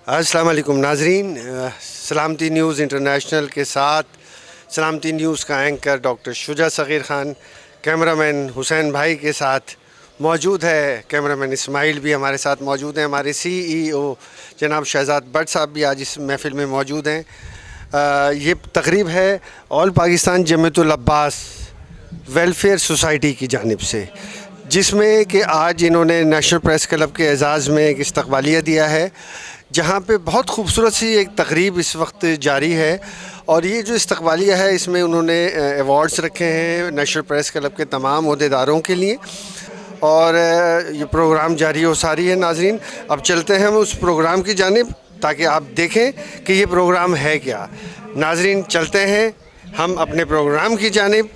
अस्सलाम वालेकुम नाजरीन, सलामती न्यूज़ इंटरनेशनल के साथ सलामती न्यूज़ का anchor doctor Shuja Sagheer Khan, cameraman Hussain भाई के साथ मौजूद है। कैमरामैन इस्माइल भी हमारे साथ मौजूद हैं। हमारे CEO जनाब शहजाद भट्ट साहब भी आज इस महफ़िल में मौजूद हैं। ये तकरीब है all Pakistan Jamiatul Abbas welfare society की जानिब से, जिसमें कि आज इन्होंने नेशनल प्रेस क्लब के एजाज़ में एक इस्तक़बालिया दिया है, जहाँ पे बहुत खूबसूरत सी एक तकरीब इस वक्त जारी है। और ये जो इस्तक़बालिया है, इसमें उन्होंने अवार्ड्स रखे हैं नेशनल प्रेस क्लब के तमाम ओहदेदारों के लिए, और ये प्रोग्राम जारी हो सारी है। नाजरीन, अब चलते हैं हम उस प्रोग्राम की जानिब ताकि आप देखें कि ये प्रोग्राम है क्या। नाजरीन, चलते हैं हम अपने प्रोग्राम की जानिब।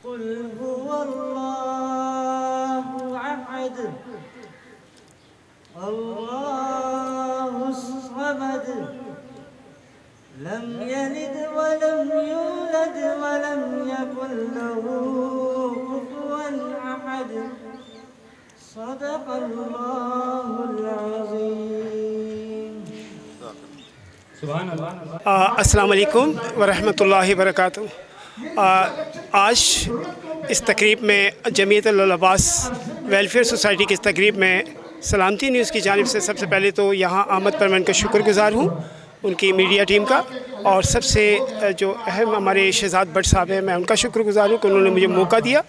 लम यलिद वलम यूलद वलम यकुन लहू कुफुवन अहद। सदक़ल्लाहुल अज़ीम। सुभान अल्लाह। अस्सलाम वालेकुम व रहमतुल्लाहि व बरकातुहू। आज इस तकरीब में जमीयतुल अब्बास वेलफेयर सोसाइटी की इस तकरीब में सलामती न्यूज़ की जानिब से सबसे पहले तो यहाँ आमद पर मैं उनका शुक्रगुज़ार हूँ, उनकी मीडिया टीम का। और सबसे जो अहम हमारे शहजाद भट्ट साहब हैं, मैं उनका शुक्रगुज़ार हूँ कि उन्होंने मुझे मौका दिया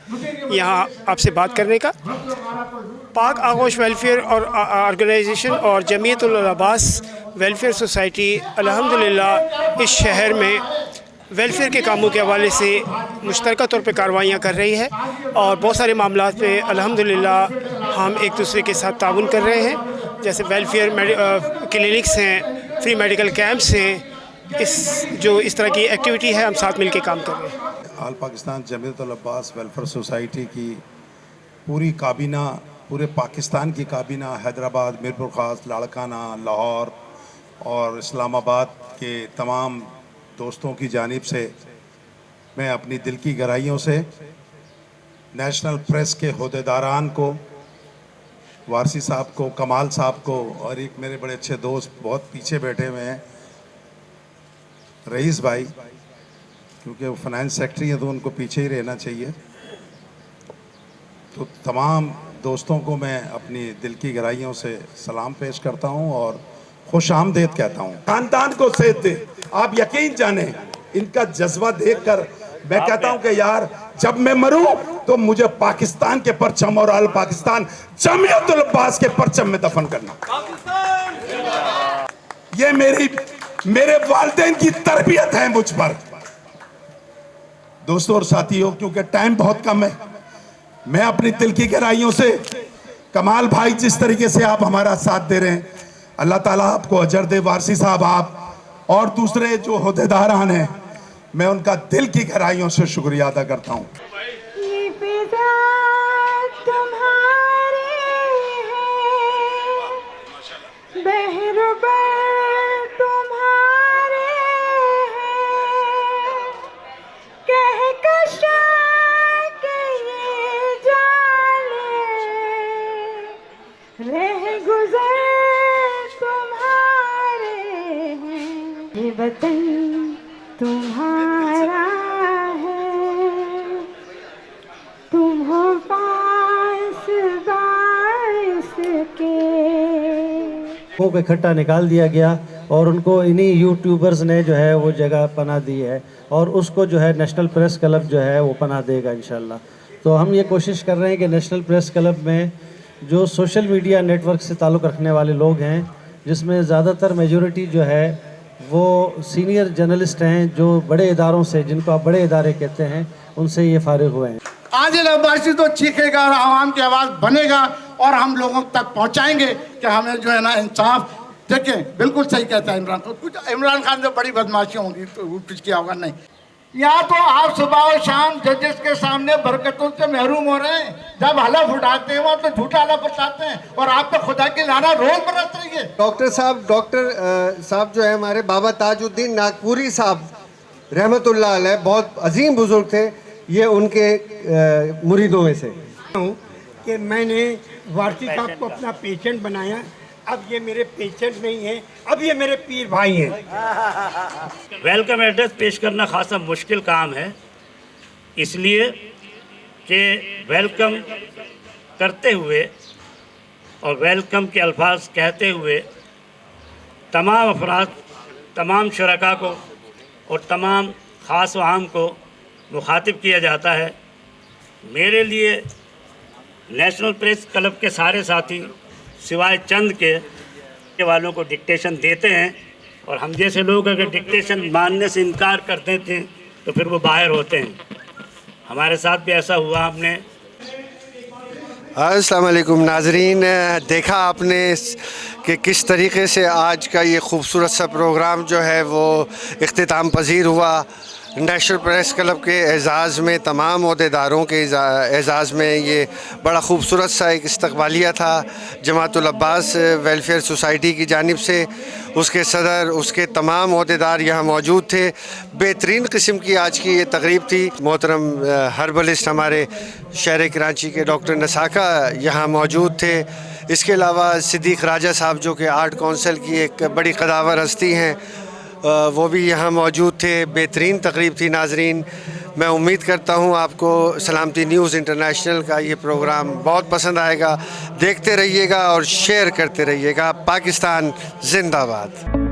यहाँ आपसे बात करने का। पाक आगोश वेलफेयर और ऑर्गेनाइजेशन और जमीयतुल अब्बास वेलफेयर सोसाइटी अल्हम्दुलिल्लाह इस शहर में वेलफेयर के कामों के हवाले से मुश्तरका तौर पे कार्रवाइयाँ कर रही है, और बहुत सारे मामलात पे अल्हम्दुलिल्लाह हम एक दूसरे के साथ ताउन कर रहे हैं। जैसे वेलफेयर क्लिनिक्स हैं, फ्री मेडिकल कैंप्स हैं, इस तरह की एक्टिविटी है, हम साथ मिल के काम कर रहे हैं। All Pakistan Jamiatul Abbas welfare society की पूरी काबीना, पूरे पाकिस्तान की काबीना, हैदराबाद, मीरपुर ख़ास, लाड़काना, लाहौर और इस्लामाबाद के तमाम दोस्तों की जानिब से मैं अपनी दिल की गहराइयों से नेशनल प्रेस के होदेदारान को, वारसी साहब को, कमाल साहब को, और एक मेरे बड़े अच्छे दोस्त बहुत पीछे बैठे हुए हैं रईस भाई, क्योंकि वो फाइनेंस सेक्रेटरी हैं तो उनको पीछे ही रहना चाहिए। तो तमाम दोस्तों को मैं अपनी दिल की गहराइयों से सलाम पेश करता हूं और खुश आमदेद कहता हूं। खानदान को सेहत दे। आप यकीन जाने इनका जज्बा देखकर मैं कहता हूं कि यार जब मैं मरूं तो मुझे पाकिस्तान के परचम और अल पाकिस्तान जमीयतुल अब्बास के परचम में दफन करना। ये मेरे वालिदैन की तरबियत है मुझ पर। दोस्तों और साथियों, क्योंकि टाइम बहुत कम है, मैं अपनी दिल की गहराइयों से कमाल भाई, जिस तरीके से आप हमारा साथ दे रहे हैं, अल्लाह ताला आपको अजर दे। वारसी साहब, आप और दूसरे जो होदेदारान हैं, मैं उनका दिल की गहराइयों से शुक्रिया अदा करता हूँ। वतन तुम्हारा है, तुम हो पास के। को इकट्ठा निकाल दिया गया और उनको इन्हीं यूट्यूबर्स ने जो है वो जगह पनाह दी है, और उसको जो है नेशनल प्रेस क्लब जो है वो पनाह देगा इंशाल्लाह। तो हम ये कोशिश कर रहे हैं कि नेशनल प्रेस क्लब में जो सोशल मीडिया नेटवर्क से ताल्लुक़ रखने वाले लोग हैं, जिसमें ज़्यादातर मेजॉरिटी जो है वो सीनियर जर्नलिस्ट हैं, जो बड़े इदारों से, जिनको आप बड़े इदारे कहते हैं, उनसे ये फारिग हुए हैं। आदिल अब्बासी तो चीखेगा और आवाम की आवाज़ बनेगा और हम लोगों तक पहुंचाएंगे कि हमें जो है ना इंसाफ। देखें, बिल्कुल सही कहता है इमरान खान। कुछ इमरान खान जो बड़ी बदमाशियाँ होंगी तो वो कुछ किया होगा नहीं। यहाँ तो आप सुबह और शाम जजेस के सामने बरकतों से महरूम हो रहे हैं। जब हलफ उठाते हैं वहाँ तो झूठा हलफ उठाते हैं, और आप तो खुदा की लाना रोज बरस रही है। डॉक्टर साहब जो है हमारे बाबा ताजुद्दीन नागपुरी साहब रहमतुल्लाह अलैह, बहुत अजीम बुजुर्ग थे, ये उनके मुरीदों में से। कि मैंने वारसी साहब को अपना पेशेंट बनाया। अब ये मेरे पेशेंट नहीं हैं, अब ये मेरे पीर भाई हैं। वेलकम एड्रेस पेश करना खासा मुश्किल काम है, इसलिए कि वेलकम करते हुए और वेलकम के अल्फाज कहते हुए तमाम अफराद, तमाम शुरका को और तमाम ख़ास व आम को मुखातिब किया जाता है। मेरे लिए नेशनल प्रेस क्लब के सारे साथी सिवाय चंद के वालों को डिक्टेशन देते हैं, और हम जैसे लोग अगर डिक्टेशन मानने से इनकार कर देते हैं तो फिर वो बाहर होते हैं। हमारे साथ भी ऐसा हुआ। हमने अस्सलाम वालेकुम नाजरीन, देखा आपने कि किस तरीके से आज का ये खूबसूरत सा प्रोग्राम जो है वो इख्तिताम पजीर हुआ। नेशनल प्रेस क्लब के एज़ाज़ में, तमाम अहदेदारों के एज़ाज़ में ये बड़ा खूबसूरत सा एक इस्तकबालिया था जमातुल अब्बास वेलफेयर सोसाइटी की जानिब से। उसके सदर, उसके तमाम अहदेदार यहाँ मौजूद थे। बेहतरीन किस्म की आज की ये तकरीब थी। मोहतरम हर्बलिस्ट हमारे शहर कराची के डॉक्टर नसाका यहाँ मौजूद थे। इसके अलावा सिद्दीक़ राजा साहब जो कि आर्ट काउंसिल की एक बड़ी कदावर हस्ती हैं, वो भी यहाँ मौजूद थे। बेहतरीन तकरीब थी नाजरीन। मैं उम्मीद करता हूँ आपको सलामती न्यूज़ इंटरनेशनल का ये प्रोग्राम बहुत पसंद आएगा। देखते रहिएगा और शेयर करते रहिएगा। पाकिस्तान जिंदाबाद।